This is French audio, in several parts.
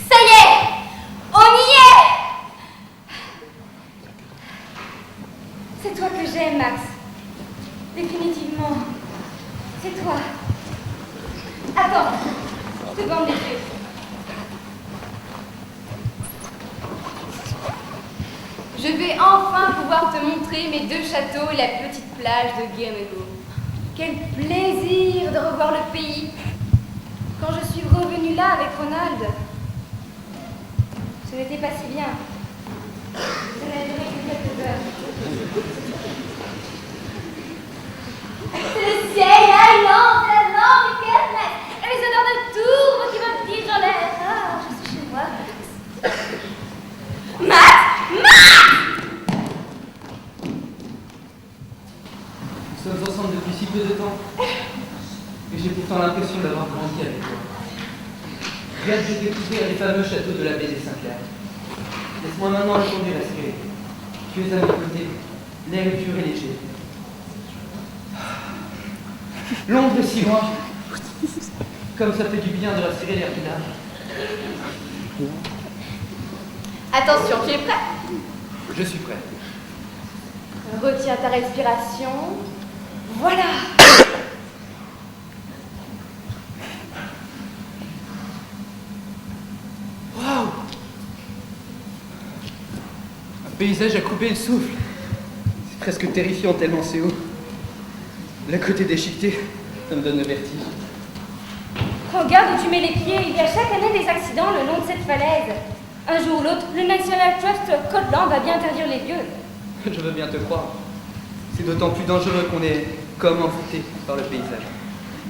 Ça y est! On y est! C'est toi que j'aime, Max. Définitivement. C'est toi. Attends, je te bande les yeux. Je vais enfin pouvoir te montrer mes 2 châteaux et la petite plage de Guernego. Quel plaisir de revoir le pays. Quand je suis revenue là avec Ronald, ce n'était pas si bien. Ça n'a duré que quelques heures. C'est le ciel, la lampe, et les odeurs de tourbe qui me dirigent dans l'air. Ah, je suis chez moi. Max! Nous sommes ensemble depuis si peu de temps. Et j'ai pourtant l'impression d'avoir grandi avec toi. J'ai hâte de découvrir les fameux châteaux de l'abbaye des Saint-Clair. Laisse-moi maintenant le temps d'y respirer. Tu es à mes côtés, l'air est pur et léger. L'ombre est si loin. Comme ça fait du bien de respirer l'air qui lâche. Attention, tu es prêt? Je suis prêt. Retiens ta respiration. Voilà. Waouh! Un paysage à couper le souffle. C'est presque terrifiant tellement c'est haut. Le côté déchiqueté, ça me donne le vertige. Regarde où tu mets les pieds. Il y a chaque année des accidents le long de cette falaise. Un jour ou l'autre, le National Trust Scotland va bien interdire les lieux. Je veux bien te croire. C'est d'autant plus dangereux qu'on est comme envoûté par le paysage.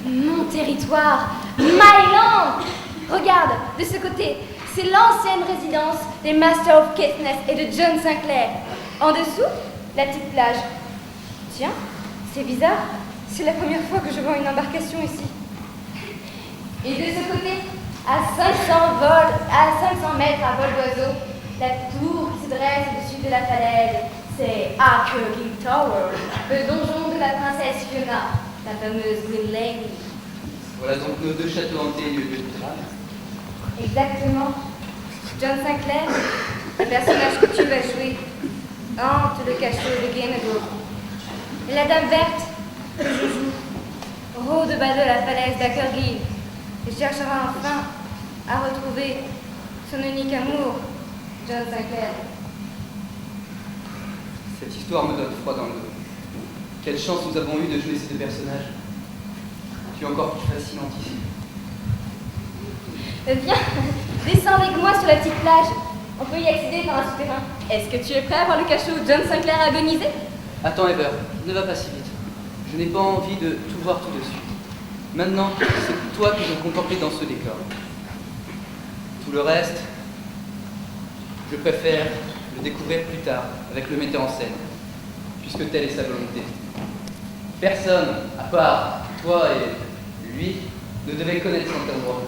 Mon territoire, my land. Regarde, de ce côté, c'est l'ancienne résidence des Masters of Caithness et de John Sinclair. En dessous, la petite plage. Tiens, c'est bizarre. C'est la première fois que je vois une embarcation ici. Et de ce côté, à 500 mètres à vol d'oiseau, la tour qui se dresse au-dessus de la falaise, c'est Akergil Tower, le donjon de la princesse Fiona, la fameuse Green Lady. Voilà donc nos 2 châteaux hantés et lieux de drame. Exactement. John Sinclair, le personnage que tu vas jouer, hante le cachot de Guernego. Et la dame verte que je joue, rôde de bas de la falaise d'Akergil, et cherchera enfin à retrouver son unique amour, John Sinclair. Cette histoire me donne froid dans le dos. Quelle chance nous avons eu de jouer ces 2 personnages. Tu es encore plus fascinante ici. Viens, descends avec moi sur la petite plage. On peut y accéder par un souterrain. Est-ce que tu es prêt à voir le cachot où John Sinclair a agonisé? Attends, Ever, ne va pas si vite. Je n'ai pas envie de tout voir tout de suite. Maintenant, c'est toi que je veux contempler dans ce décor. Tout le reste, je préfère le découvrir plus tard, avec le metteur en scène, puisque telle est sa volonté. Personne, à part toi et lui, ne devait connaître son endroit.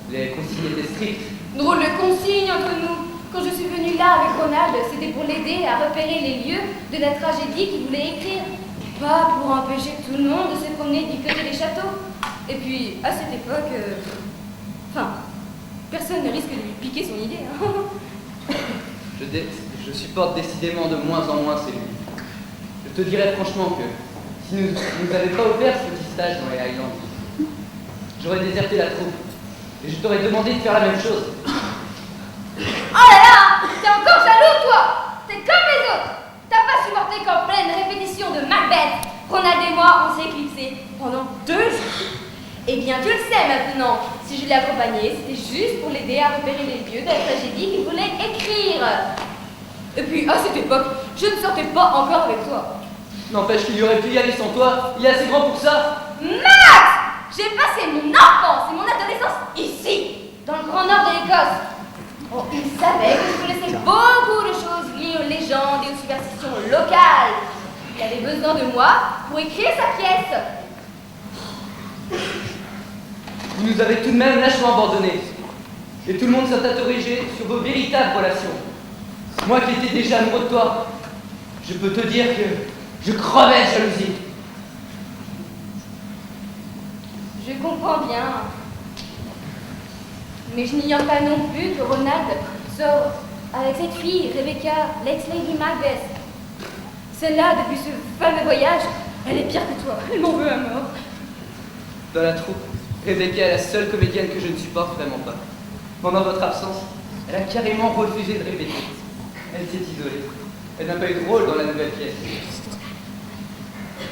Les consignes étaient strictes. Drôle de consigne entre nous. Quand je suis venue là avec Ronald, c'était pour l'aider à repérer les lieux de la tragédie qu'il voulait écrire. Pas pour empêcher tout le monde de se promener du côté des châteaux. Et puis, à cette époque, personne ne risque de lui piquer son idée. Hein. Je supporte décidément de moins en moins ces lieux. Je te dirais franchement que si nous n'avions pas offert ce petit stage dans les Highlands, j'aurais déserté la troupe. Et je t'aurais demandé de faire la même chose. Oh là là! T'es encore et moi, on s'est éclipsés pendant 2 jours. Eh bien, tu le sais maintenant, si je l'ai accompagné, c'était juste pour l'aider à repérer les lieux de la tragédie qu'il voulait écrire. Et puis, à cette époque, je ne sortais pas encore avec toi. N'empêche qu'il y aurait pu y aller sans toi, il est assez grand pour ça. Max! J'ai passé mon enfance et mon adolescence ici, dans le grand nord de l'Écosse. Oh, il savait que je connaissais beaucoup de choses liées aux légendes et aux superstitions locales. Il avait besoin de moi pour écrire sa pièce. Vous nous avez tout de même lâchement abandonnés. Et tout le monde s'est interrogé sur vos véritables relations. Moi qui étais déjà amoureux de toi, je peux te dire que je crevais de jalousie. Je comprends bien. Mais je n'ignore pas non plus que Ronald sort avec cette fille, Rebecca, l'ex-Lady Macbeth. Celle-là, depuis ce fameux voyage, elle est pire que toi. Elle m'en veut à mort. Dans la troupe, Rebecca est la seule comédienne que je ne supporte vraiment pas. Pendant votre absence, elle a carrément refusé de répéter. Elle s'est isolée. Elle n'a pas eu de rôle dans la nouvelle pièce.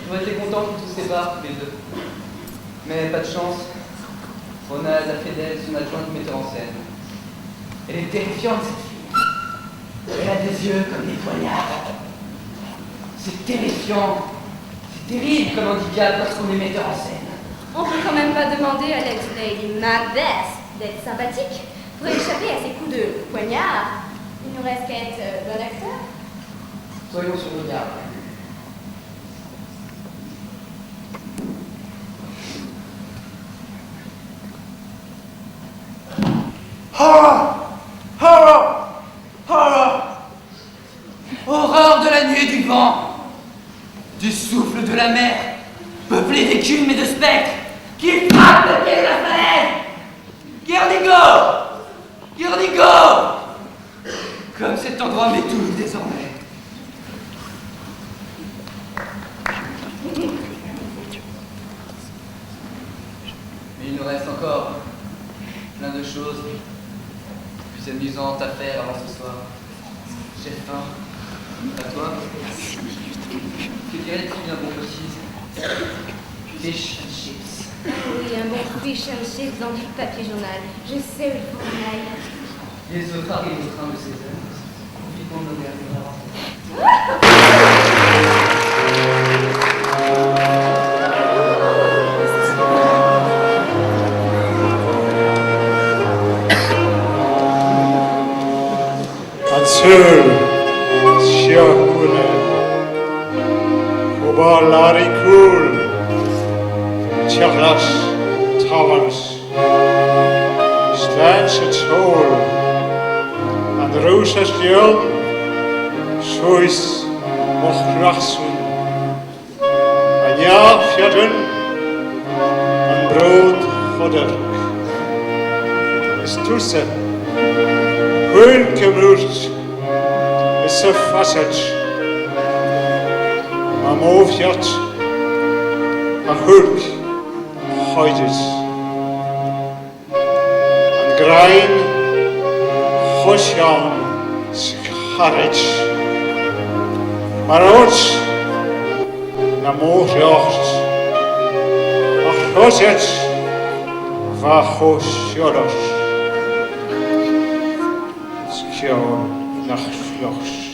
J'aurais été content qu'ils se séparent tous les deux. Mais pas de chance. Ronald a fait d'elle son adjointe metteur en scène. Elle est terrifiante, cette fille. Elle a des yeux comme des poignards. C'est terrifiant. C'est terrible comme handicap lorsqu'on est metteur en scène. On peut quand même pas demander à l'ex-Lady Macbeth d'être sympathique pour échapper à ces coups de poignard. Il nous reste qu'à être bon acteur. Soyons sur nos gardes. Horror! Horror! Horror! Horreur de la nuit et du vent, du souffle de la mer, peuplé d'écumes et de spectres, qui frappent le pied de la falaise! Guernigo! Guernigo! Comme cet endroit m'étouffe désormais. Mais il nous reste encore plein de choses plus amusantes à faire avant ce soir. J'ai faim. À toi? Que dirais-tu d'un bon saucisse? Fish and chips. Oui, un bon fish and chips dans du papier journal. Je sais où il faut qu'on aille. Les autres arrivent au train de 16 heures. Vivement nos derniers. Ansel, Siahune, Oba Larikul, Tjarlas, Tavans, Stans het Sol, and Rosas Jön, Suis, Ochrasun, Anja Fjadun, and Brood Godderk. Is tussen, Hulkemurt, is a facet, a moviat, a hulk, hoides, and grain, hosjan, scharrage, maar ons, na moviat, a hoset, va hosjodos. Skjål, nachtloks.